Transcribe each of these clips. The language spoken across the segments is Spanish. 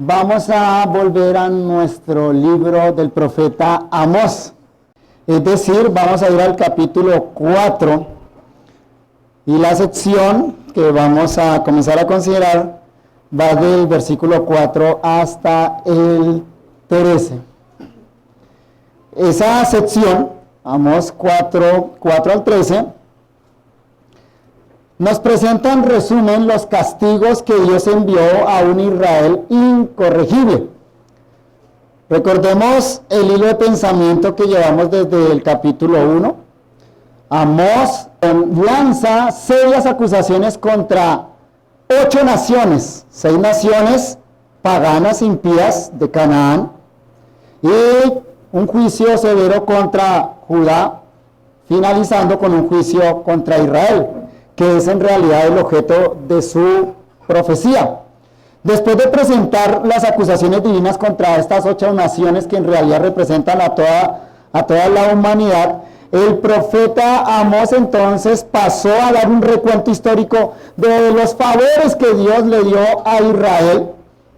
vamos a volver a nuestro libro del profeta Amós. Es decir, vamos a ir al capítulo 4 y la sección que vamos a comenzar a considerar va del versículo 4 hasta el 13. Esa sección, Amós 4 al 13, nos presenta en resumen los castigos que Dios envió a un Israel incorregible. Recordemos el hilo de pensamiento que llevamos desde el capítulo 1. Amós lanza serias acusaciones contra 8 naciones, 6 naciones paganas impías de Canaán, y un juicio severo contra Judá, finalizando con un juicio contra Israel, que es en realidad el objeto de su profecía. Después de presentar las acusaciones divinas contra estas 8 naciones que en realidad representan a toda la humanidad, el profeta Amós entonces pasó a dar un recuento histórico de los favores que Dios le dio a Israel,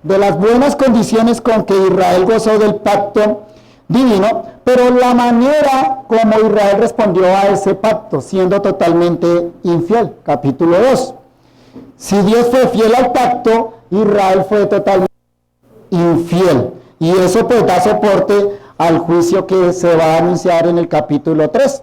de las buenas condiciones con que Israel gozó del pacto divino, pero la manera como Israel respondió a ese pacto, siendo totalmente infiel. Capítulo 2. Si Dios fue fiel al pacto, Israel fue totalmente infiel. Y eso pues da soporte al juicio que se va a anunciar en el capítulo 3.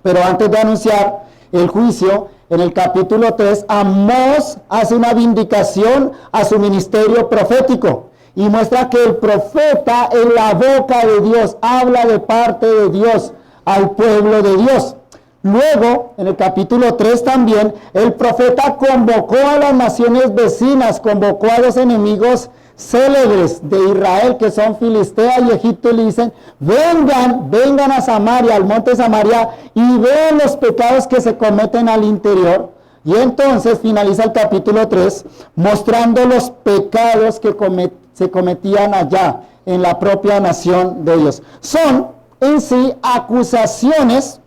Pero antes de anunciar el juicio, en el capítulo 3, Amós hace una vindicación a su ministerio profético y muestra que el profeta en la boca de Dios habla de parte de Dios al pueblo de Dios. Luego, en el capítulo 3 también, el profeta convocó a las naciones vecinas, convocó a los enemigos célebres de Israel, que son Filistea y Egipto, y le dicen: vengan a Samaria, al monte Samaria, y vean los pecados que se cometen al interior. Y entonces finaliza el capítulo 3 mostrando los pecados que se cometían allá en la propia nación de ellos. Son en sí acusaciones,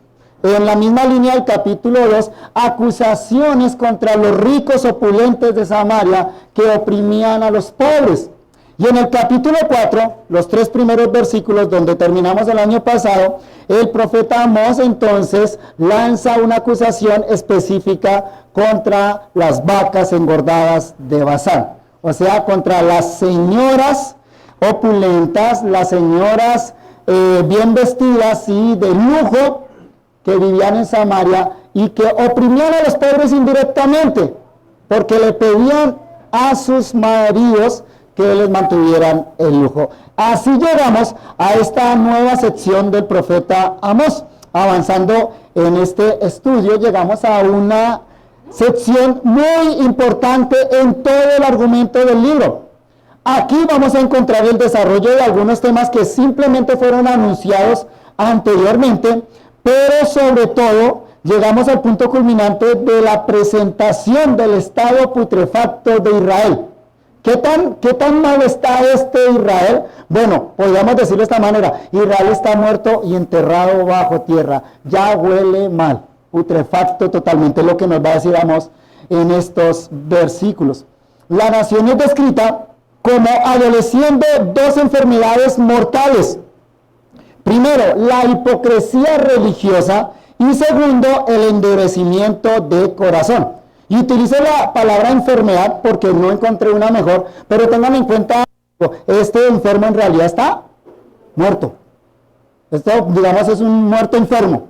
en la misma línea del capítulo 2, acusaciones contra los ricos opulentes de Samaria que oprimían a los pobres. Y en el capítulo 4, los 3 primeros versículos donde terminamos el año pasado, el profeta Amós entonces lanza una acusación específica contra las vacas engordadas de Basán. O sea, contra las señoras opulentas, las señoras bien vestidas y de lujo que vivían en Samaria y que oprimían a los pobres indirectamente, porque le pedían a sus maridos que les mantuvieran el lujo. Así llegamos a esta nueva sección del profeta Amós. Avanzando en este estudio, llegamos a una sección muy importante en todo el argumento del libro. Aquí vamos a encontrar el desarrollo de algunos temas que simplemente fueron anunciados anteriormente, pero sobre todo llegamos al punto culminante de la presentación del estado putrefacto de Israel. ¿Qué tan mal está este Israel? Bueno, podríamos decirlo de esta manera: Israel está muerto y enterrado bajo tierra, ya huele mal, putrefacto totalmente, lo que nos va a decir Amós en estos versículos. La nación es descrita como adoleciendo 2 enfermedades mortales. Primero, la hipocresía religiosa, y segundo, el endurecimiento de corazón. Y utilizo la palabra enfermedad porque no encontré una mejor, pero tengan en cuenta, este enfermo en realidad está muerto. Esto, digamos, es un muerto enfermo,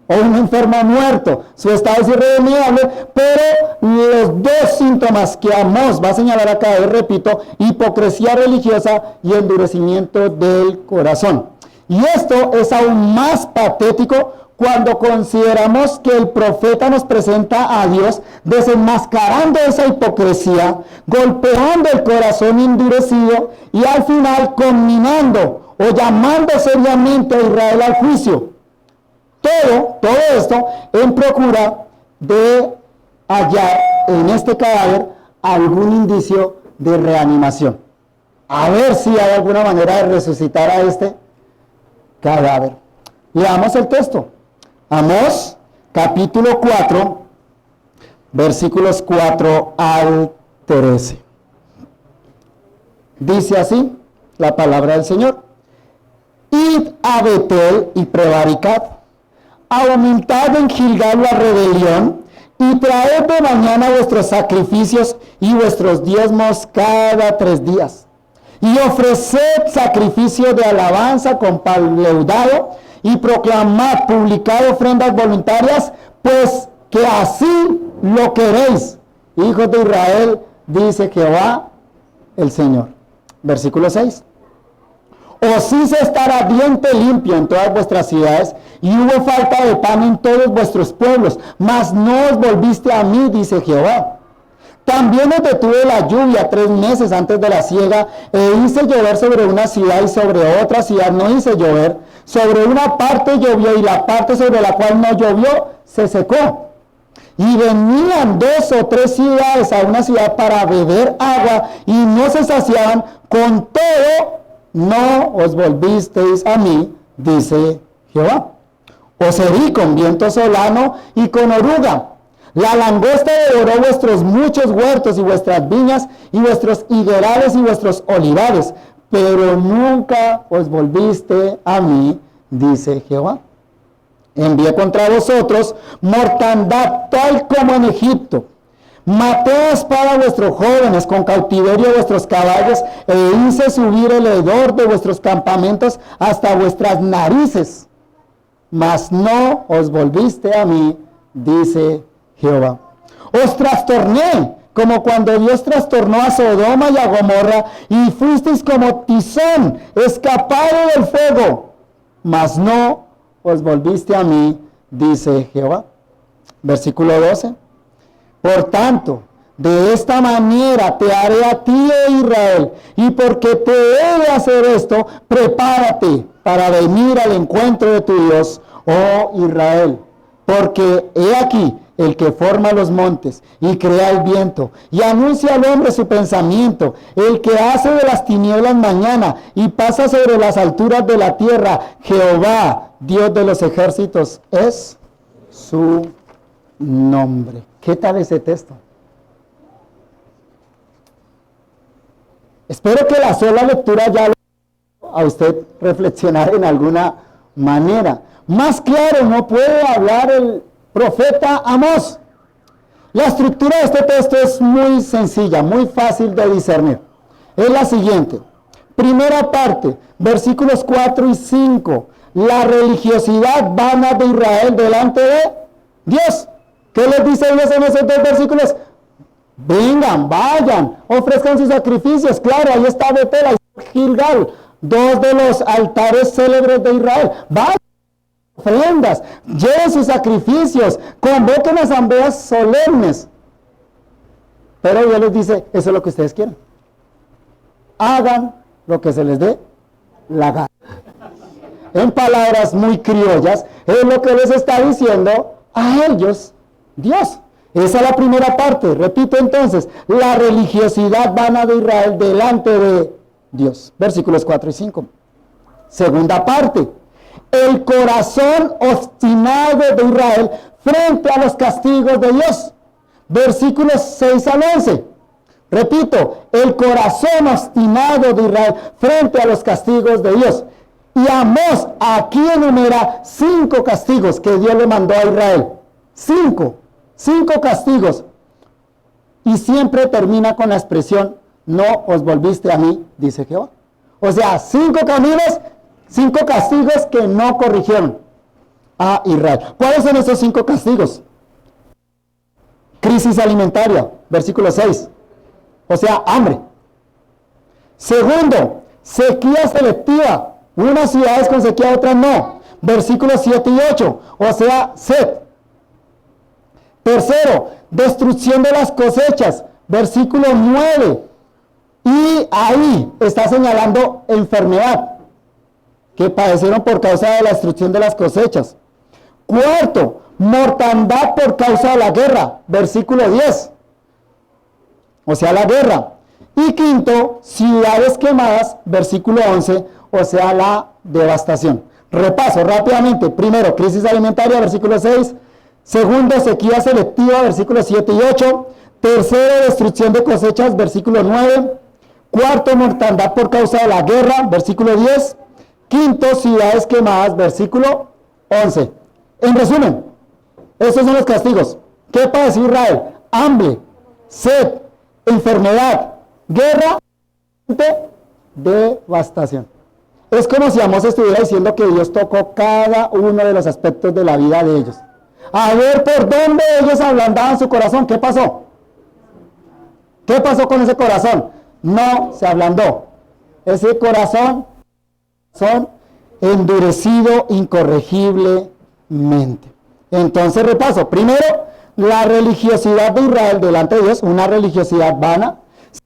o un enfermo muerto. Su estado es irremediable, pero los 2 síntomas que Amós va a señalar acá es, repito, hipocresía religiosa y endurecimiento del corazón. Y esto es aún más patético cuando consideramos que el profeta nos presenta a Dios desenmascarando esa hipocresía, golpeando el corazón endurecido y al final conminando o llamando seriamente a Israel al juicio. Todo esto en procura de hallar en este cadáver algún indicio de reanimación. A ver si hay alguna manera de resucitar a este cadáver. Leamos el texto. Amós, capítulo 4, versículos 4 al 13. Dice así la palabra del Señor. Id a Betel y prevaricad, aumentad en Gilgal la rebelión, y traed de mañana vuestros sacrificios y vuestros diezmos cada 3 días. Y ofreced sacrificio de alabanza con pan leudado, y proclamad, publicad ofrendas voluntarias, pues que así lo queréis, hijos de Israel, dice Jehová el Señor. Versículo 6. Os hice estar ardiente limpio en todas vuestras ciudades, y hubo falta de pan en todos vuestros pueblos, mas no os volviste a mí, dice Jehová. También os detuve la lluvia 3 meses antes de la siega, e hice llover sobre una ciudad y sobre otra ciudad no hice llover. Sobre una parte llovió, y la parte sobre la cual no llovió se secó. Y venían 2 o 3 ciudades a una ciudad para beber agua, y no se saciaban. Con todo, no os volvisteis a mí, dice Jehová. Os herí con viento solano y con oruga. La langosta devoró vuestros muchos huertos y vuestras viñas y vuestros higuerales y vuestros olivares, pero nunca os volviste a mí, dice Jehová. Envié contra vosotros mortandad tal como en Egipto. Maté a espada a vuestros jóvenes, con cautiverio vuestros caballos, e hice subir el hedor de vuestros campamentos hasta vuestras narices. Mas no os volviste a mí, dice Jehová. Os trastorné, como cuando Dios trastornó a Sodoma y a Gomorra, y fuisteis como tizón escapado del fuego. Mas no os volviste a mí, dice Jehová. Versículo 12. Por tanto, de esta manera te haré a ti, oh Israel, y porque te he de hacer esto, prepárate para venir al encuentro de tu Dios, oh Israel. Porque he aquí el que forma los montes y crea el viento, y anuncia al hombre su pensamiento, el que hace de las tinieblas mañana y pasa sobre las alturas de la tierra. Jehová, Dios de los ejércitos, es su nombre. ¿Qué tal ese texto? Espero que la sola lectura ya lo a usted reflexionar en alguna manera. Más claro no puede hablar el profeta Amós. La estructura de este texto es muy sencilla, muy fácil de discernir. Es la siguiente. Primera parte, versículos 4 y 5. La religiosidad vana de Israel delante de Dios. ¿Qué les dice Dios en esos 2 versículos? Vengan, vayan, ofrezcan sus sacrificios. Claro, ahí está Betel, ahí está Gilgal, 2 de los altares célebres de Israel. Vayan, ofrendas, lleven sus sacrificios, convoquen asambleas solemnes. Pero Dios les dice, eso es lo que ustedes quieren. Hagan lo que se les dé la gana. En palabras muy criollas, es lo que les está diciendo a ellos Dios. Esa es la primera parte. Repito entonces, la religiosidad vana de Israel delante de Dios. Versículos 4 y 5. Segunda parte, el corazón obstinado de Israel frente a los castigos de Dios. Versículos 6 al 11. Repito, el corazón obstinado de Israel frente a los castigos de Dios. Y Amós aquí enumera 5 castigos que Dios le mandó a Israel. 5 castigos. Y siempre termina con la expresión, no os volviste a mí, dice Jehová. O sea, 5 caminos, 5 castigos que no corrigieron a Israel. ¿Cuáles son esos 5 castigos? Crisis alimentaria, versículo 6. O sea, hambre. Segundo, sequía selectiva. Unas ciudades con sequía, otras no. Versículos 7 y 8. O sea, sed. Tercero, destrucción de las cosechas. Versículo 9. Y ahí está señalando enfermedad que padecieron por causa de la destrucción de las cosechas. Cuarto, mortandad por causa de la guerra. Versículo 10. O sea, la guerra. Y quinto, ciudades quemadas. Versículo 11. O sea, la devastación. Repaso rápidamente. Primero, crisis alimentaria. Versículo 6. Segundo, sequía selectiva. Versículos 7 y 8. Tercero, destrucción de cosechas. Versículo 9. Cuarto, mortandad por causa de la guerra, versículo 10. Quinto, ciudades quemadas, versículo 11. En resumen, esos son los castigos. ¿Qué padeció Israel? Hambre, sed, enfermedad, guerra, devastación. Es como si Amós estuviera diciendo que Dios tocó cada uno de los aspectos de la vida de ellos. A ver por dónde ellos ablandaban su corazón. ¿Qué pasó? ¿Qué pasó con ese corazón? No se ablandó. Ese corazón endurecido incorregiblemente. Entonces repaso. Primero, la religiosidad de Israel delante de Dios, una religiosidad vana.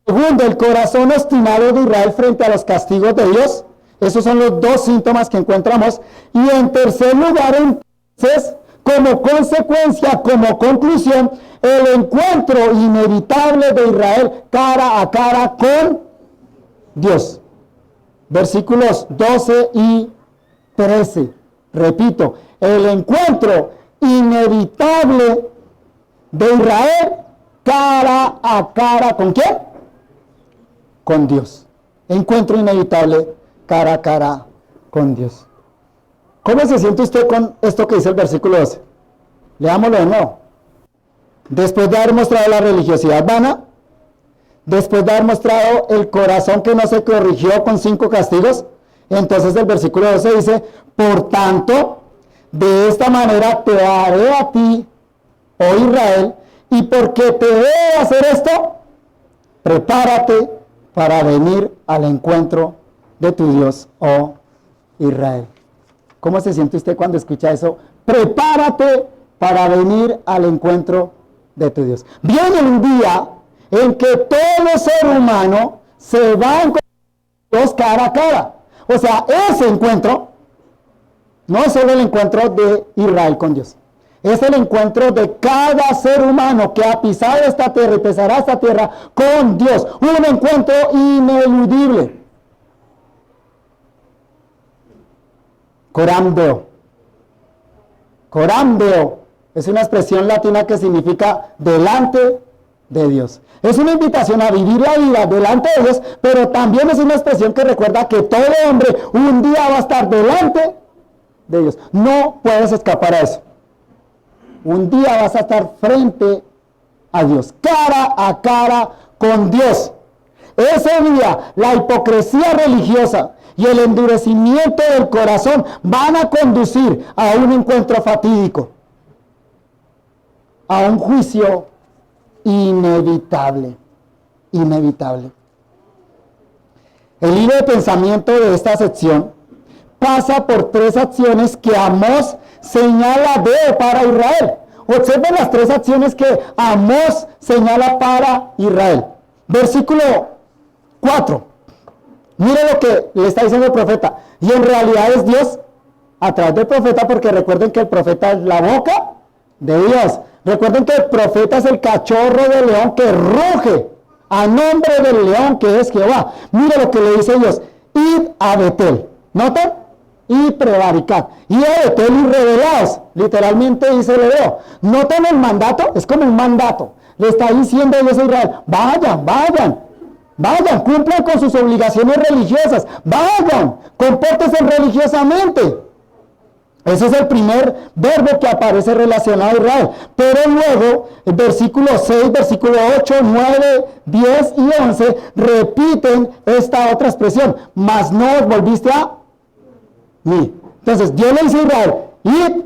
Segundo, el corazón obstinado de Israel frente a los castigos de Dios. Esos son los dos síntomas que encontramos. Y en tercer lugar, entonces, como consecuencia, como conclusión, el encuentro inevitable de Israel cara a cara con Dios. Versículos 12 y 13. Repito, el encuentro inevitable de Israel cara a cara ¿con quién? Con Dios. Encuentro inevitable cara a cara con Dios. ¿Cómo se siente usted con esto que dice el versículo 12? Leámoslo de nuevo. Después de haber mostrado la religiosidad vana, después de haber mostrado el corazón que no se corrigió con 5 castigos, entonces el versículo 12 dice, por tanto, de esta manera te haré a ti, oh Israel, y porque te he hacer esto, prepárate para venir al encuentro de tu Dios, oh Israel. ¿Cómo se siente usted cuando escucha eso? Prepárate para venir al encuentro de tu Dios. Viene un día en que todo ser humano se va a encontrar con Dios cara a cara. O sea, ese encuentro no es solo el encuentro de Israel con Dios. Es el encuentro de cada ser humano que ha pisado esta tierra y pisará esta tierra con Dios. Un encuentro ineludible. Coram Deo. Coram Deo es una expresión latina que significa delante de Dios. Es una invitación a vivir la vida delante de Dios, pero también es una expresión que recuerda que todo hombre un día va a estar delante de Dios. No puedes escapar a eso. Un día vas a estar frente a Dios, cara a cara con Dios. Ese día, la hipocresía religiosa y el endurecimiento del corazón van a conducir a un encuentro fatídico, a un juicio inevitable, inevitable. El hilo de pensamiento de esta sección pasa por 3 acciones que Amós señala para Israel. Observen las 3 acciones que Amós señala para Israel. Versículo 4. Mire lo que le está diciendo el profeta. Y en realidad es Dios a través del profeta, porque recuerden que el profeta es la boca de Dios. Recuerden que el profeta es el cachorro del león que ruge a nombre del león que es Jehová. Mire lo que le dice Dios. Id a Betel. ¿Notan? Y prevaricad. Y a Betel y revelaos. Literalmente dice el hebreo. ¿Notan el mandato? Es como un mandato. Le está diciendo Dios a Israel. Vayan, vayan. Vayan, cumplan con sus obligaciones religiosas. Vayan, compórtense religiosamente. Ese es el primer verbo que aparece relacionado a Israel. Pero luego, el versículo 6, versículo 8, 9, 10 y 11 repiten esta otra expresión. Mas no os volviste a mí. Entonces, Dios le dice a Israel, id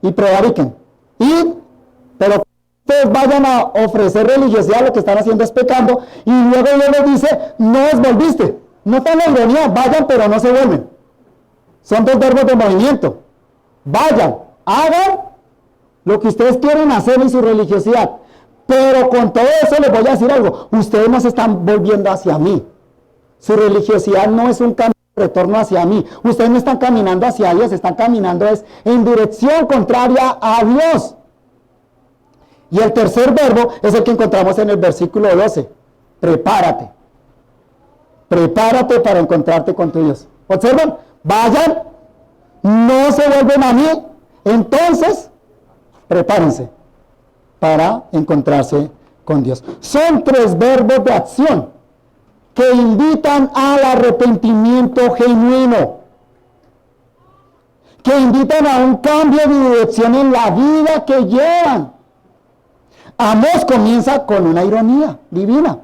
y prevariquen. Id, pero ustedes vayan a ofrecer religiosidad, lo que están haciendo es pecando. Y luego Dios les dice, no os volviste. No tan la ironía, vayan pero no se vuelven. Son 2 verbos de movimiento. Vayan, hagan lo que ustedes quieren hacer en su religiosidad. Pero con todo eso les voy a decir algo. Ustedes no se están volviendo hacia mí. Su religiosidad no es un camino de retorno hacia mí. Ustedes no están caminando hacia Dios, están caminando en dirección contraria a Dios. Y el tercer verbo es el que encontramos en el versículo 12. Prepárate. Prepárate para encontrarte con tu Dios. ¿Observan? Vayan, no se vuelven a mí, entonces prepárense para encontrarse con Dios. Son 3 verbos de acción que invitan al arrepentimiento genuino, que invitan a un cambio de dirección en la vida que llevan. Amós comienza con una ironía divina.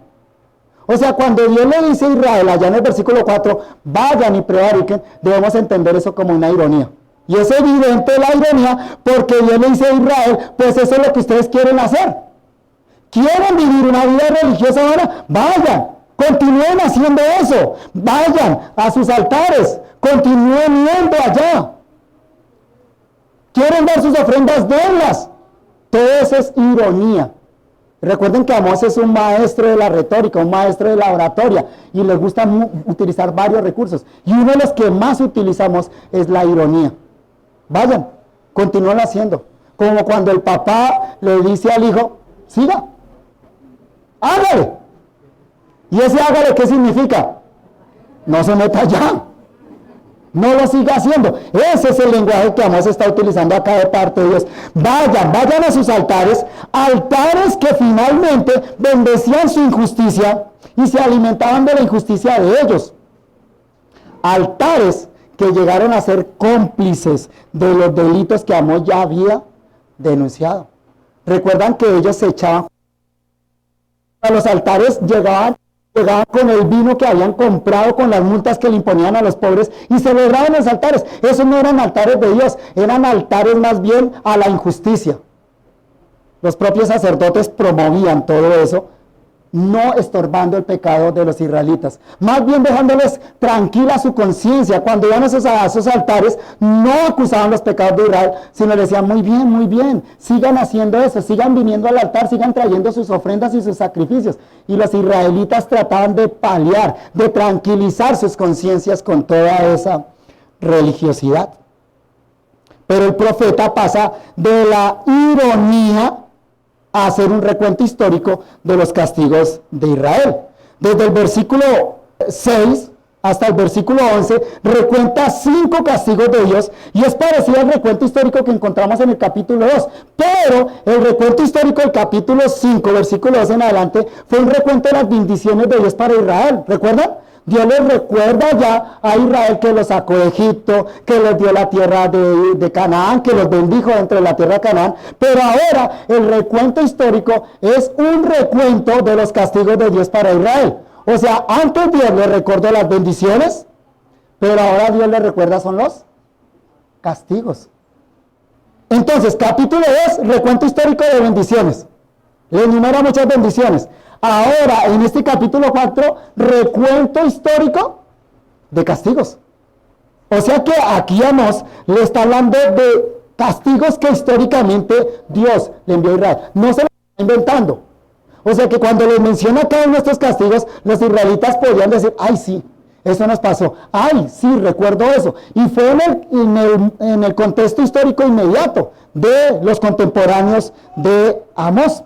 O sea, cuando Dios le dice a Israel, allá en el versículo 4, vayan y prevariquen, debemos entender eso como una ironía. Y es evidente la ironía porque Dios le dice a Israel, pues eso es lo que ustedes quieren hacer. ¿Quieren vivir una vida religiosa ahora? Vayan, continúen haciendo eso. Vayan a sus altares, continúen yendo allá. ¿Quieren dar sus ofrendas? Denlas. Todo eso es ironía. Recuerden que Amós es un maestro de la retórica, un maestro de la oratoria, y le gusta utilizar varios recursos. Y uno de los que más utilizamos es la ironía. Vayan, continúen haciendo. Como cuando el papá le dice al hijo, siga, hágale. ¿Y ese hágale qué significa? No se meta allá. No lo siga haciendo. Ese es el lenguaje que Amós está utilizando acá de parte de Dios. Vayan a sus altares, altares que finalmente bendecían su injusticia y se alimentaban de la injusticia de ellos. Altares que llegaron a ser cómplices de los delitos que Amós ya había denunciado. Recuerdan que ellos se echaban a los altares, llegaban con el vino que habían comprado, con las multas que le imponían a los pobres, y celebraban los altares. Esos no eran altares de Dios, eran altares más bien a la injusticia. Los propios sacerdotes promovían todo eso, no estorbando el pecado de los israelitas, más bien dejándoles tranquila su conciencia. Cuando iban a esos altares, no acusaban los pecados de Israel, sino le decían, muy bien, sigan haciendo eso, sigan viniendo al altar, sigan trayendo sus ofrendas y sus sacrificios. Y los israelitas trataban de paliar, de tranquilizar sus conciencias con toda esa religiosidad. Pero el profeta pasa de la ironía a hacer un recuento histórico de los castigos de Israel. Desde el versículo 6 hasta el versículo 11, recuenta 5 castigos de Dios, y es parecido al recuento histórico que encontramos en el capítulo 2, pero el recuento histórico del capítulo 5, versículo 2 en adelante, fue un recuento de las bendiciones de Dios para Israel. ¿Recuerdan? Dios les recuerda ya a Israel que los sacó de Egipto, que les dio la tierra de Canaán, que los bendijo dentro de la tierra de Canaán, pero ahora el recuento histórico es un recuento de los castigos de Dios para Israel. O sea, antes Dios les recordó las bendiciones, pero ahora Dios les recuerda son los castigos. Entonces, capítulo 2, recuento histórico de bendiciones. Le enumera muchas bendiciones. Ahora, en este capítulo 4, recuento histórico de castigos. O sea que aquí Amós le está hablando de castigos que históricamente Dios le envió a Israel. No se lo está inventando. O sea que cuando les menciona cada uno de estos castigos, los israelitas podrían decir, ay sí, eso nos pasó. Ay, sí, recuerdo eso. Y fue en el contexto histórico inmediato de los contemporáneos de Amós.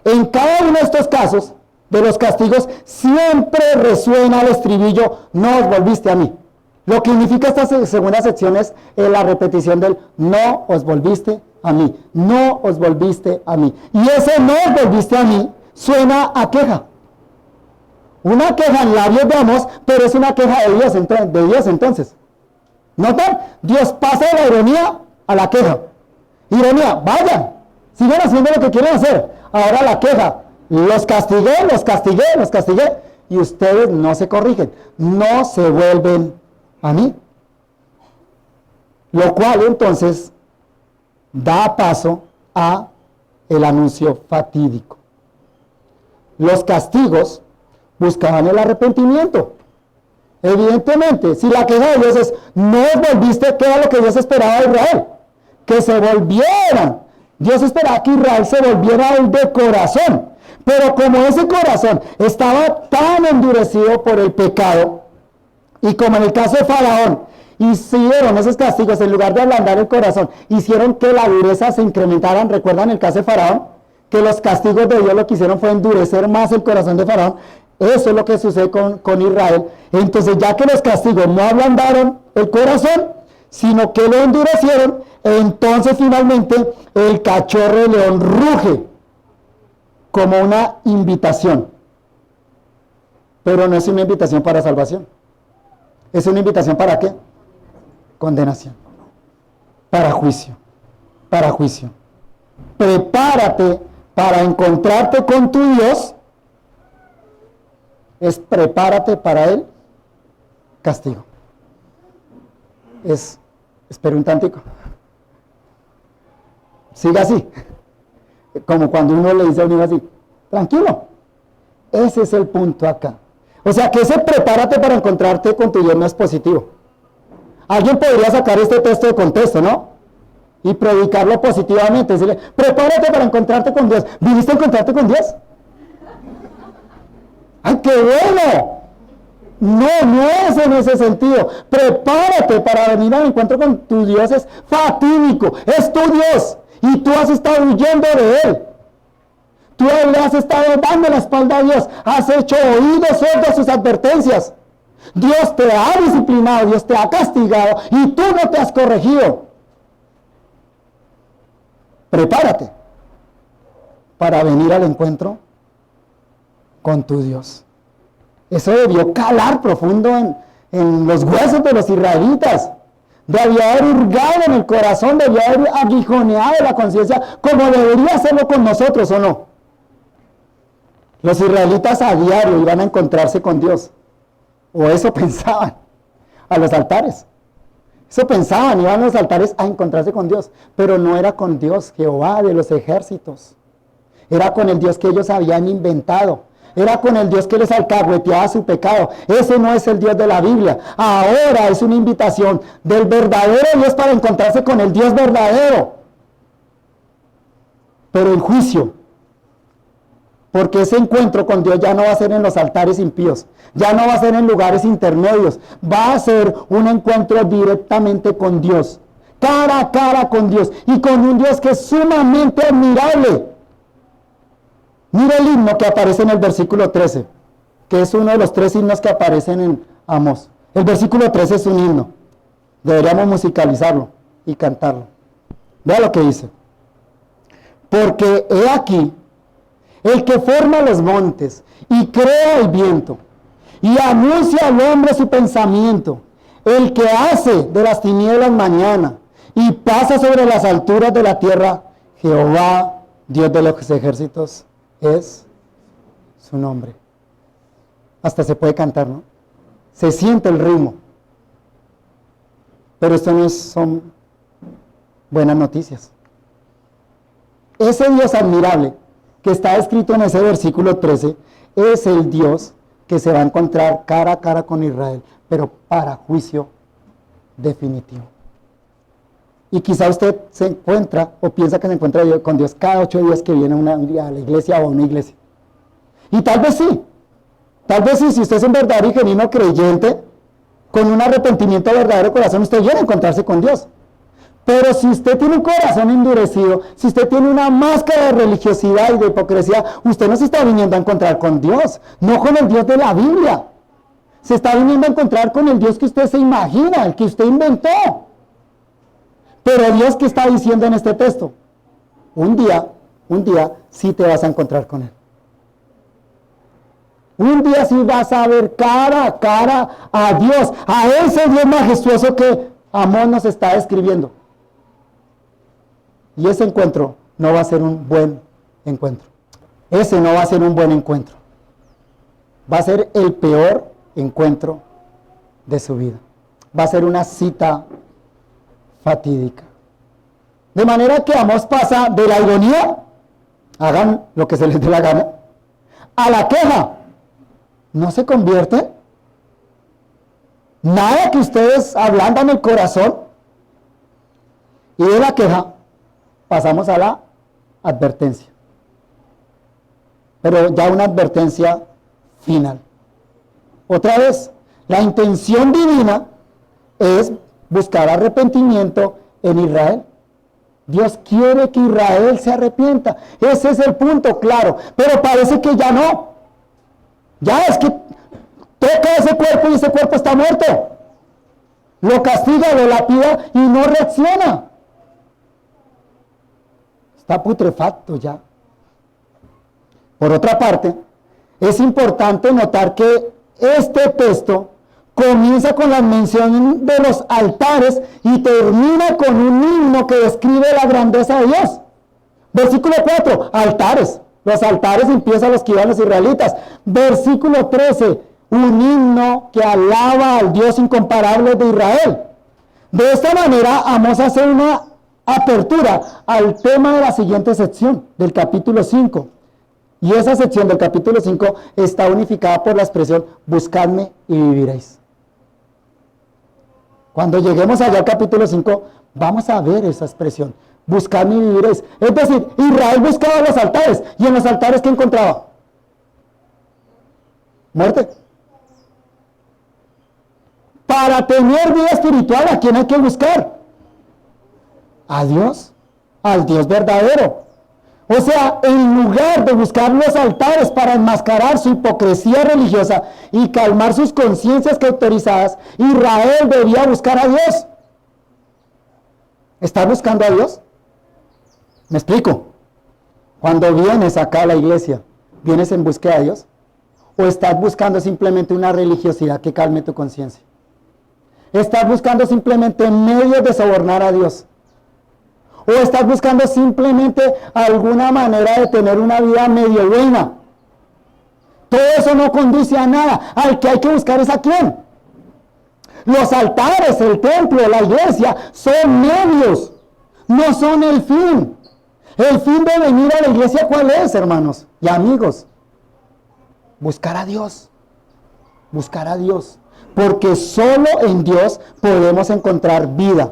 En cada uno de estos casos, de los castigos, siempre resuena el estribillo, no os volviste a mí. Lo que significa esta segunda sección es la repetición del no os volviste a mí, no os volviste a mí. Y ese no os volviste a mí suena a queja. Una queja en labios de Amós, pero es una queja de Dios entonces. ¿Notan? Dios pasa de la ironía a la queja. Ironía, vayan, sigan haciendo lo que quieren hacer. Ahora la queja, los castigué, y ustedes no se corrigen, no se vuelven a mí. Lo cual entonces da paso a el anuncio fatídico. Los castigos buscaban el arrepentimiento. Evidentemente, si la queja de Dios es, no os volviste, ¿qué era lo que Dios esperaba de Israel? Que se volvieran. Dios esperaba que Israel se volviera a él de corazón, pero como ese corazón estaba tan endurecido por el pecado, y como en el caso de Faraón, hicieron esos castigos, en lugar de ablandar el corazón, hicieron que la dureza se incrementaran. ¿Recuerdan el caso de Faraón? Que los castigos de Dios lo que hicieron fue endurecer más el corazón de Faraón. Eso es lo que sucede con Israel. Entonces, ya que los castigos no ablandaron el corazón, sino que lo endurecieron, entonces finalmente el cachorro de león ruge como una invitación. Pero no es una invitación para salvación. ¿Es una invitación para qué? Condenación. Para juicio. Para juicio. Prepárate para encontrarte con tu Dios. Es prepárate para el castigo. Espera un tantico. Siga así. Como cuando uno le dice a un hijo así, tranquilo. Ese es el punto acá. O sea que ese prepárate para encontrarte con tu Dios no es positivo. Alguien podría sacar este texto de contexto, ¿no? Y predicarlo positivamente. Decirle, prepárate para encontrarte con Dios. ¿Viniste a encontrarte con Dios? ¡Ay, qué bueno! No es en ese sentido. Prepárate para venir al encuentro con tu Dios. Es fatídico. Es tu Dios. Y tú has estado huyendo de Él. Tú le has estado dando la espalda a Dios. Has hecho oídos sordos a sus advertencias. Dios te ha disciplinado. Dios te ha castigado. Y tú no te has corregido. Prepárate para venir al encuentro con tu Dios. Eso debió calar profundo en los huesos de los israelitas. Debió haber hurgado en el corazón, debió haber aguijoneado la conciencia, como debería hacerlo con nosotros, ¿o no? Los israelitas a diario iban a encontrarse con Dios. O eso pensaban, a los altares. Eso pensaban, iban a los altares a encontrarse con Dios. Pero no era con Dios, Jehová de los ejércitos. Era con el Dios que ellos habían inventado. Era con el Dios que les alcahueteaba su pecado. Ese no es el Dios de la Biblia. Ahora es una invitación del verdadero Dios para encontrarse con el Dios verdadero. Pero en juicio. Porque ese encuentro con Dios ya no va a ser en los altares impíos. Ya no va a ser en lugares intermedios. Va a ser un encuentro directamente con Dios. Cara a cara con Dios. Y con un Dios que es sumamente admirable. Mira el himno que aparece en el versículo 13, que es uno de los 3 himnos que aparecen en Amós. El versículo 13 es un himno. Deberíamos musicalizarlo y cantarlo. Vea lo que dice. Porque he aquí, el que forma los montes y crea el viento y anuncia al hombre su pensamiento, el que hace de las tinieblas mañana y pasa sobre las alturas de la tierra, Jehová, Dios de los ejércitos, es su nombre. Hasta se puede cantar, ¿no? Se siente el ritmo. Pero esto no son buenas noticias. Ese Dios admirable que está escrito en ese versículo 13 es el Dios que se va a encontrar cara a cara con Israel, pero para juicio definitivo. Y quizá usted se encuentra o piensa que se encuentra con Dios cada 8 días que viene un día a la iglesia o a una iglesia. Y tal vez sí. Tal vez sí, si usted es un verdadero y genuino creyente, con un arrepentimiento verdadero corazón, usted viene a encontrarse con Dios. Pero si usted tiene un corazón endurecido, si usted tiene una máscara de religiosidad y de hipocresía, usted no se está viniendo a encontrar con Dios, no con el Dios de la Biblia. Se está viniendo a encontrar con el Dios que usted se imagina, el que usted inventó. Pero Dios, ¿qué está diciendo en este texto? Un día sí te vas a encontrar con Él. Un día sí vas a ver cara a cara a Dios, a ese Dios majestuoso que Amós nos está describiendo. Y ese encuentro no va a ser un buen encuentro. Ese no va a ser un buen encuentro. Va a ser el peor encuentro de su vida. Va a ser una cita fatídica. De manera que Amós pasa de la ironía, hagan lo que se les dé la gana, a la queja. ¿No se convierte? Nada que ustedes ablandan el corazón. Y de la queja pasamos a la advertencia. Pero ya una advertencia final. Otra vez, la intención divina es buscar arrepentimiento en Israel. Dios quiere que Israel se arrepienta. Ese es el punto claro. Pero parece que ya no. Ya es que toca ese cuerpo y ese cuerpo está muerto. Lo castiga, lo lapida y no reacciona. Está putrefacto ya. Por otra parte, es importante notar que este texto comienza con la mención de los altares y termina con un himno que describe la grandeza de Dios. Versículo 4, altares. Los altares empiezan los que iban los israelitas. Versículo 13, un himno que alaba al Dios incomparable de Israel. De esta manera, Amós hace una apertura al tema de la siguiente sección, del capítulo 5. Y esa sección del capítulo 5 está unificada por la expresión, buscadme y viviréis. Cuando lleguemos allá al capítulo 5, vamos a ver esa expresión, buscadme y viviréis. Es decir, Israel buscaba los altares, y en los altares, ¿qué encontraba? Muerte. Para tener vida espiritual, ¿a quién hay que buscar? A Dios, al Dios verdadero. O sea, en lugar de buscar los altares para enmascarar su hipocresía religiosa y calmar sus conciencias cauterizadas, Israel debía buscar a Dios. ¿Estás buscando a Dios? Me explico. Cuando vienes acá a la iglesia, ¿vienes en búsqueda de Dios? ¿O estás buscando simplemente una religiosidad que calme tu conciencia? ¿Estás buscando simplemente medios de sobornar a Dios? ¿O estás buscando simplemente alguna manera de tener una vida medio buena? Todo eso no conduce a nada. Al que hay que buscar es a quién. Los altares, el templo, la iglesia son medios, no son el fin. El fin de venir a la iglesia, ¿cuál es, hermanos y amigos? Buscar a Dios. Buscar a Dios. Porque solo en Dios podemos encontrar vida.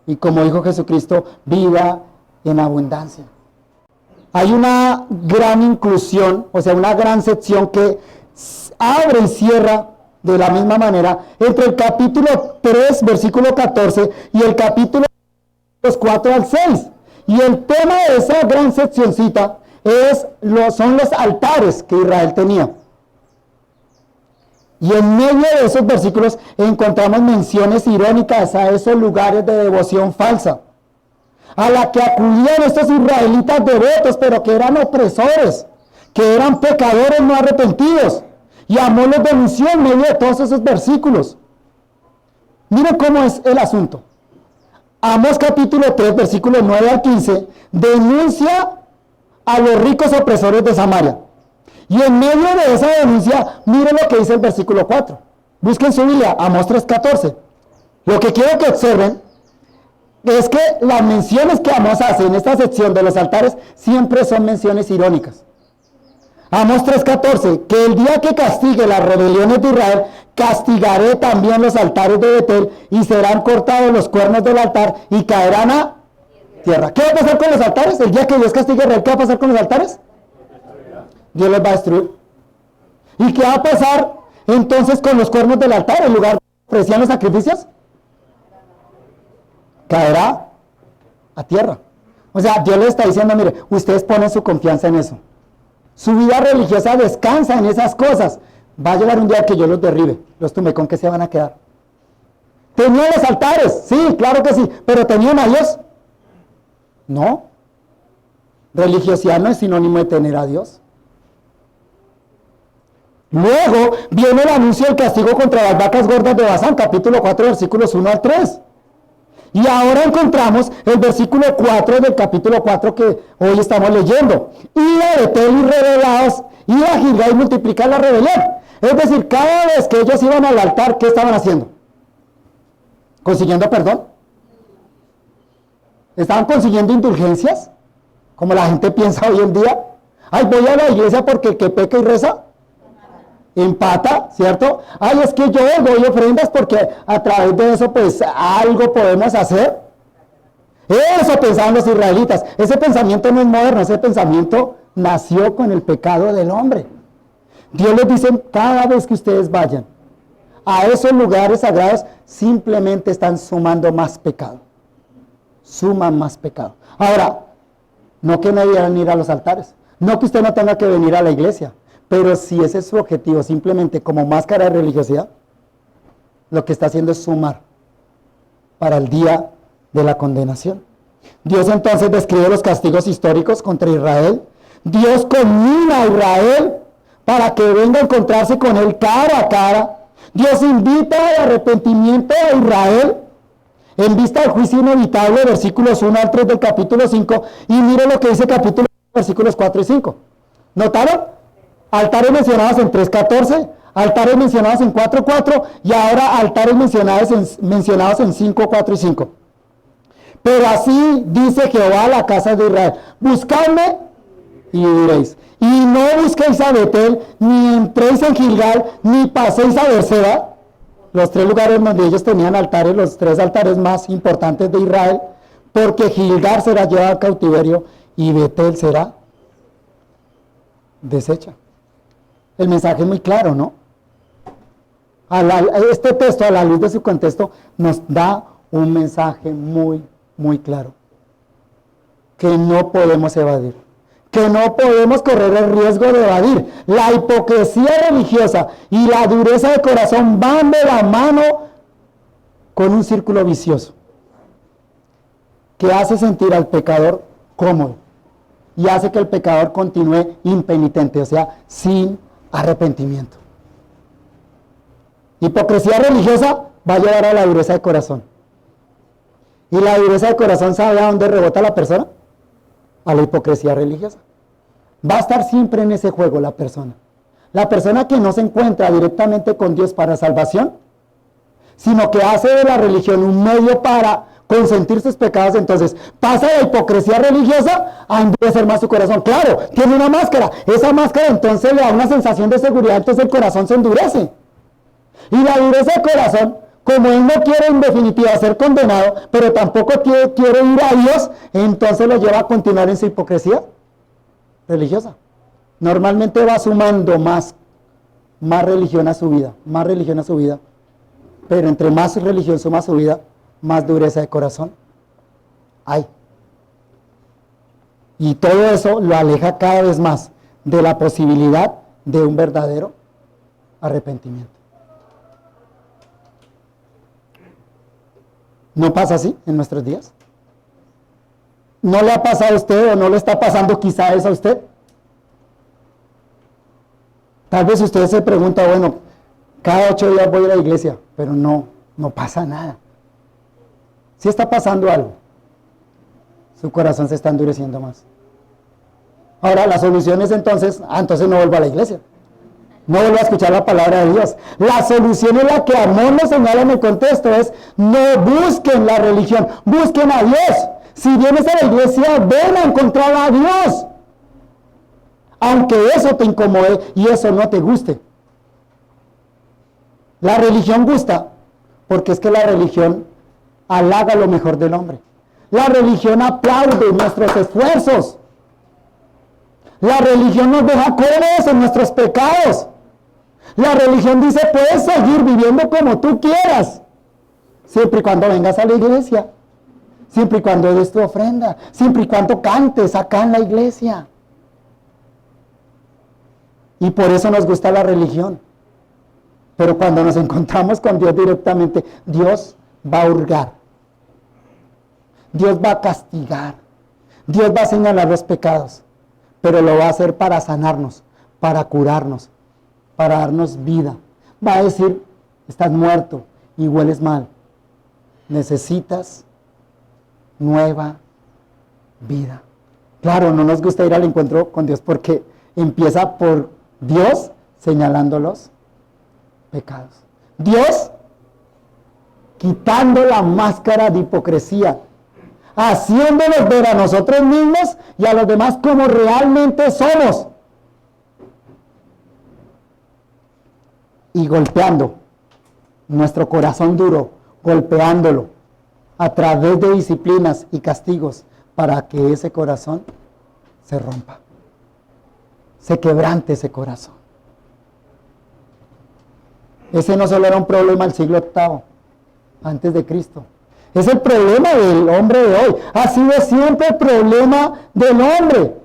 Y como dijo Jesucristo, vida en abundancia. Hay una gran inclusión, o sea, una gran sección que abre y cierra de la misma manera entre el capítulo 3, versículo 14, y el capítulo 4 al 6. Y el tema de esa gran seccioncita son los altares que Israel tenía. Y en medio de esos versículos encontramos menciones irónicas a esos lugares de devoción falsa, a la que acudían estos israelitas devotos, pero que eran opresores, que eran pecadores no arrepentidos. Y Amós los denunció en medio de todos esos versículos. Miren cómo es el asunto. Amós capítulo 3, versículos 9 al 15, denuncia a los ricos opresores de Samaria. Y en medio de esa denuncia, miren lo que dice el versículo 4. Busquen su Biblia, Amós 3:14. Lo que quiero que observen es que las menciones que Amós hace en esta sección de los altares siempre son menciones irónicas. Amós 3:14, que el día que castigue las rebeliones de Israel, castigaré también los altares de Betel, y serán cortados los cuernos del altar y caerán a tierra. ¿Qué va a pasar con los altares? El día que Dios castigue a Israel, ¿qué va a pasar con los altares? Dios los va a destruir. ¿Y qué va a pasar entonces con los cuernos del altar, en lugar de ofrecían los sacrificios? Caerá a tierra. O sea, Dios les está diciendo, mire, ustedes ponen su confianza en eso. Su vida religiosa descansa en esas cosas. Va a llegar un día que yo los derribe, los tumbe. ¿Con qué se van a quedar? ¿Tenían los altares? Sí, claro que sí. ¿Pero tenían a Dios? No. Religiosidad no es sinónimo de tener a Dios. Luego viene el anuncio del castigo contra las vacas gordas de Basán, capítulo 4, versículos 1 al 3. Y ahora encontramos el versículo 4 del capítulo 4 que hoy estamos leyendo. Y a Betel y rebelados, y a Gilgal y multiplicar la rebelión. Es decir, cada vez que ellos iban al altar, ¿qué estaban haciendo? ¿Consiguiendo perdón? ¿Estaban consiguiendo indulgencias? Como la gente piensa hoy en día. Ay, voy a la iglesia porque el que peca y reza empata, ¿cierto? Ay, es que yo doy ofrendas porque a través de eso pues algo podemos hacer. Eso pensaban los israelitas. Ese pensamiento no es moderno, ese pensamiento nació con el pecado del hombre. Dios les dice, cada vez que ustedes vayan a esos lugares sagrados, simplemente están sumando más pecado. Suman más pecado. Ahora, no que no debieran ir a los altares, no que usted no tenga que venir a la iglesia, pero si ese es su objetivo, simplemente como máscara de religiosidad, lo que está haciendo es sumar para el día de la condenación. Dios entonces describe los castigos históricos contra Israel. Dios conmina a Israel para que venga a encontrarse con él cara a cara. Dios invita al arrepentimiento a Israel en vista del juicio inevitable, versículos 1 al 3 del capítulo 5, y mire lo que dice capítulo 1, versículos 4 y 5. ¿Notaron? Altares mencionados en 3.14, altares mencionados en 4.4 y ahora altares mencionados en 5.4 y 5. Pero así dice Jehová a la casa de Israel: buscadme y viviréis. Y no busquéis a Betel, ni entréis en Gilgal, ni paséis a Berseba, los tres lugares donde ellos tenían altares, los tres altares más importantes de Israel, porque Gilgal será llevado a cautiverio y Betel será deshecha. El mensaje es muy claro, ¿no? Este texto, a la luz de su contexto, nos da un mensaje muy, muy claro, que no podemos evadir, que no podemos correr el riesgo de evadir. La hipocresía religiosa y la dureza de corazón van de la mano con un círculo vicioso que hace sentir al pecador cómodo y hace que el pecador continúe impenitente, o sea, sin arrepentimiento. Hipocresía religiosa va a llevar a la dureza de corazón. ¿Y la dureza de corazón sabe a dónde rebota la persona? A la hipocresía religiosa. Va a estar siempre en ese juego la persona. La persona que no se encuentra directamente con Dios para salvación, sino que hace de la religión un medio para consentir sus pecados, entonces pasa de la hipocresía religiosa a endurecer más su corazón. Claro, tiene una máscara. Esa máscara entonces le da una sensación de seguridad, entonces el corazón se endurece. Y la dureza de corazón, como él no quiere en definitiva ser condenado, pero tampoco quiere ir a Dios, entonces lo lleva a continuar en su hipocresía religiosa. Normalmente va sumando más religión a su vida, más religión a su vida, pero entre más religión suma a su vida, más dureza de corazón hay. Y todo eso lo aleja cada vez más de la posibilidad de un verdadero arrepentimiento. ¿No pasa así en nuestros días? ¿No le ha pasado a usted o no le está pasando quizá eso a usted? Tal vez usted se pregunta, bueno, cada 8 días voy a la iglesia, pero no pasa nada. Sí está pasando algo. Su corazón se está endureciendo más. Ahora, la solución es entonces no vuelva a la iglesia. No vuelva a escuchar la palabra de Dios. La solución es la que Amós nos señala en el contexto, es no busquen la religión, busquen a Dios. Si vienes a la iglesia, ven a encontrar a Dios. Aunque eso te incomode y eso no te guste. La religión gusta, porque es que la religión halaga lo mejor del hombre. La religión aplaude nuestros esfuerzos. La religión nos deja cómodos en nuestros pecados. La religión dice, puedes seguir viviendo como tú quieras, siempre y cuando vengas a la iglesia, siempre y cuando des tu ofrenda, siempre y cuando cantes acá en la iglesia. Y por eso nos gusta la religión. Pero cuando nos encontramos con Dios directamente, Dios va a hurgar. Dios va a castigar. Dios va a señalar los pecados. Pero lo va a hacer para sanarnos, para curarnos, para darnos vida. Va a decir, estás muerto y hueles mal. Necesitas nueva vida. Claro, no nos gusta ir al encuentro con Dios porque empieza por Dios señalando los pecados. Dios quitando la máscara de hipocresía, haciéndonos ver a nosotros mismos y a los demás como realmente somos. Y golpeando nuestro corazón duro, golpeándolo a través de disciplinas y castigos para que ese corazón se rompa, se quebrante ese corazón. Ese no solo era un problema del siglo VIII, antes de Cristo. Es el problema del hombre de hoy. Ha sido siempre el problema del hombre.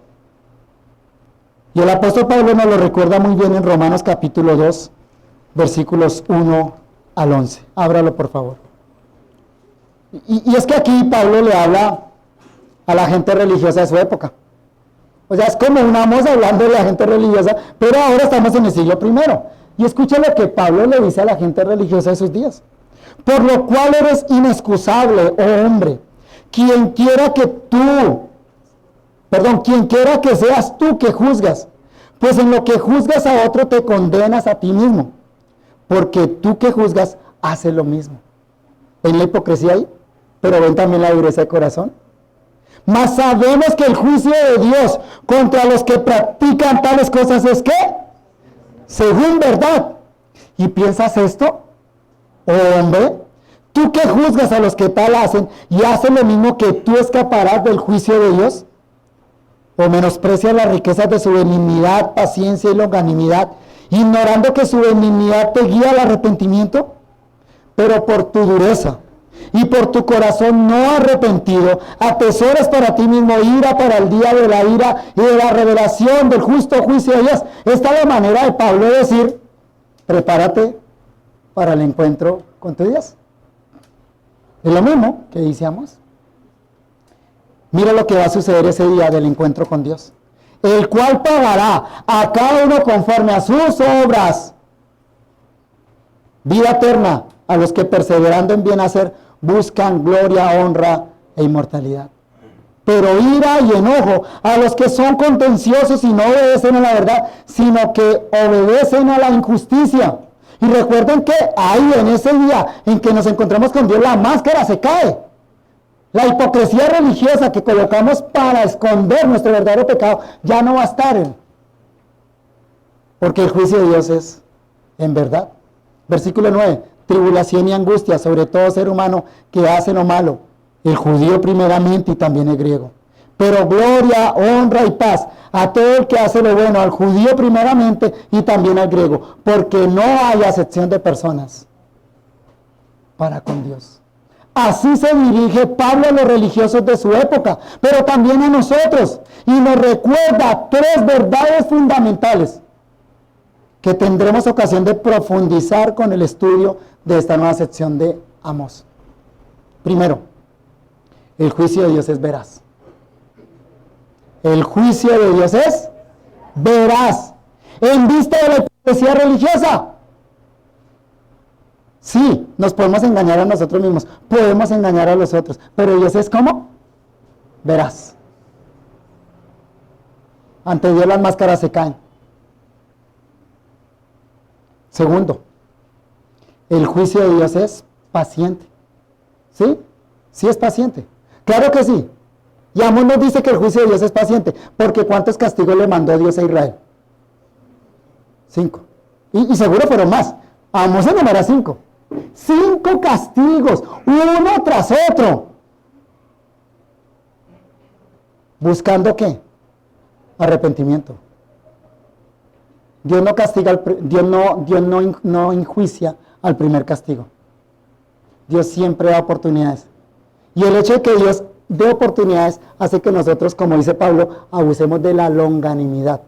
Y el apóstol Pablo nos lo recuerda muy bien en Romanos capítulo 2, versículos 1 al 11. Ábralo, por favor. Y es que aquí Pablo le habla a la gente religiosa de su época. O sea, es como un Amós hablando de la gente religiosa, pero ahora estamos en el siglo I. Y escucha lo que Pablo le dice a la gente religiosa de esos días. Por lo cual eres inexcusable, oh hombre, quien quiera que seas tú que juzgas, pues en lo que juzgas a otro te condenas a ti mismo, porque tú que juzgas haces lo mismo. ¿Ven la hipocresía ahí? Pero ven también la dureza de corazón. Mas sabemos que el juicio de Dios contra los que practican tales cosas es ¿qué? Según verdad. ¿Y piensas esto? Oh hombre, tú que juzgas a los que tal hacen y hacen lo mismo que tú, escaparás del juicio de Dios. ¿O menosprecias las riquezas de su benignidad, paciencia y longanimidad, ignorando que su benignidad te guía al arrepentimiento? Pero por tu dureza y por tu corazón no arrepentido, atesoras para ti mismo ira para el día de la ira y de la revelación del justo juicio de Dios. Esta es la manera de Pablo de decir, prepárate para el encuentro con tu Dios. Es lo mismo que decíamos. Mira lo que va a suceder ese día del encuentro con Dios, el cual pagará a cada uno conforme a sus obras. Vida eterna a los que perseverando en bien hacer buscan gloria, honra e inmortalidad. Pero ira y enojo a los que son contenciosos y no obedecen a la verdad, sino que obedecen a la injusticia. Y recuerden que ahí en ese día en que nos encontramos con Dios, la máscara se cae. La hipocresía religiosa que colocamos para esconder nuestro verdadero pecado ya no va a estar. Porque el juicio de Dios es en verdad. Versículo 9. Tribulación y angustia sobre todo ser humano que hace lo malo. El judío primeramente y también el griego. Pero gloria, honra y paz a todo el que hace lo bueno, al judío primeramente y también al griego. Porque no hay acepción de personas para con Dios. Así se dirige Pablo a los religiosos de su época, pero también a nosotros. Y nos recuerda tres verdades fundamentales que tendremos ocasión de profundizar con el estudio de esta nueva sección de Amós. Primero, el juicio de Dios es veraz. El juicio de Dios es veraz. En vista de la hipocresía religiosa. Sí, nos podemos engañar a nosotros mismos, podemos engañar a los otros, pero Dios es ¿cómo? Veraz. Ante Dios las máscaras se caen. Segundo, el juicio de Dios es paciente. ¿Sí? Sí es paciente. Claro que sí. Y Amós nos dice que el juicio de Dios es paciente, porque ¿cuántos castigos le mandó Dios a Israel? 5. Y seguro fueron más. Amós enumera 5. 5 castigos, uno tras otro. ¿Buscando qué? Arrepentimiento. Dios no castiga, Dios no enjuicia al primer castigo. Dios siempre da oportunidades. Y el hecho de que Dios dé oportunidades hace que nosotros, como dice Pablo, abusemos de la longanimidad,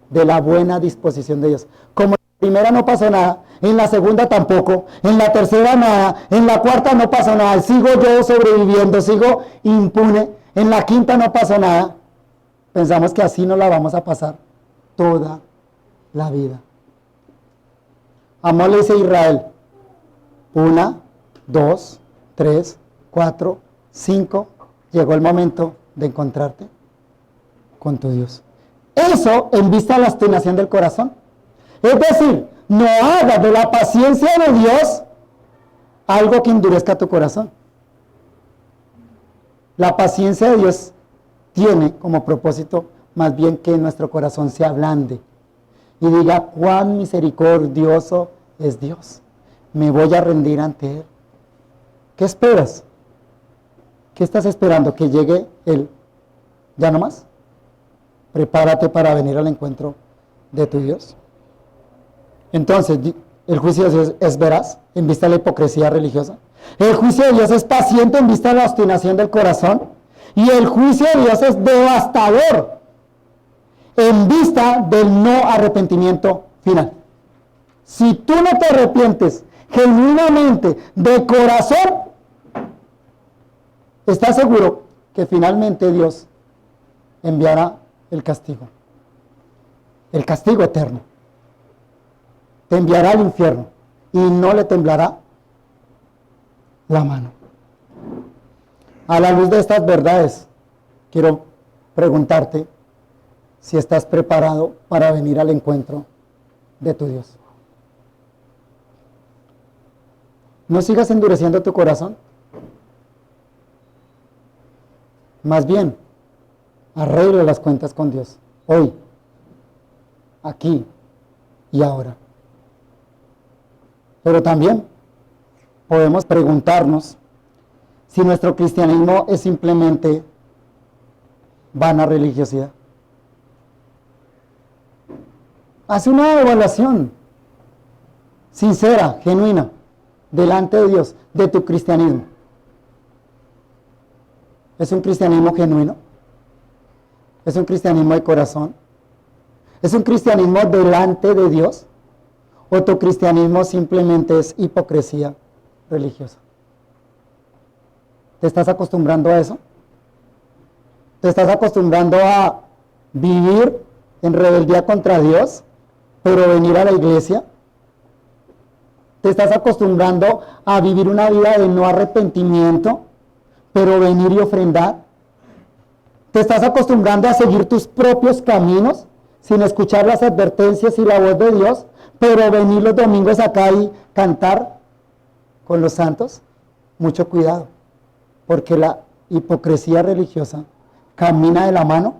de la buena disposición de Dios. Como primera no pasó nada, en la segunda tampoco, en la tercera nada, en la cuarta no pasó nada, sigo yo sobreviviendo, sigo impune, en la quinta no pasó nada. Pensamos que así no la vamos a pasar toda la vida. Amós le dice a Israel, 1, 2, 3, 4, 5, llegó el momento de encontrarte con tu Dios. Eso en vista de la obstinación del corazón. Es decir, no hagas de la paciencia de Dios algo que endurezca tu corazón. La paciencia de Dios tiene como propósito más bien que nuestro corazón se ablande y diga cuán misericordioso es Dios. Me voy a rendir ante Él. ¿Qué esperas? ¿Qué estás esperando? ¿Que llegue Él? ¿Ya no más? Prepárate para venir al encuentro de tu Dios. Entonces, el juicio de Dios es veraz en vista de la hipocresía religiosa. El juicio de Dios es paciente en vista de la obstinación del corazón. Y el juicio de Dios es devastador en vista del no arrepentimiento final. Si tú no te arrepientes genuinamente, de corazón, estás seguro que finalmente Dios enviará el castigo eterno. Te enviará al infierno y no le temblará la mano. A la luz de estas verdades, quiero preguntarte si estás preparado para venir al encuentro de tu Dios. No sigas endureciendo tu corazón. Más bien, arregle las cuentas con Dios. Hoy, aquí y ahora. Pero también podemos preguntarnos si nuestro cristianismo es simplemente vana religiosidad. Haz una evaluación sincera, genuina, delante de Dios, de tu cristianismo. ¿Es un cristianismo genuino? ¿Es un cristianismo de corazón? ¿Es un cristianismo delante de Dios? ¿O tu cristianismo simplemente es hipocresía religiosa? ¿Te estás acostumbrando a eso? ¿Te estás acostumbrando a vivir en rebeldía contra Dios, pero venir a la iglesia? ¿Te estás acostumbrando a vivir una vida de no arrepentimiento, pero venir y ofrendar? ¿Te estás acostumbrando a seguir tus propios caminos sin escuchar las advertencias y la voz de Dios, pero venir los domingos acá y cantar con los santos? Mucho cuidado, porque la hipocresía religiosa camina de la mano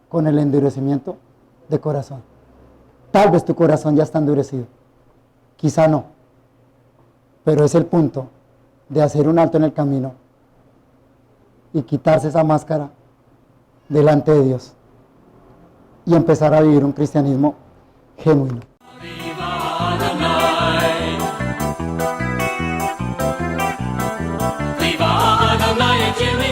con el endurecimiento de corazón. Tal vez tu corazón ya está endurecido, quizá no, pero es el punto de hacer un alto en el camino y quitarse esa máscara delante de Dios y empezar a vivir un cristianismo genuino. Viva Adonai,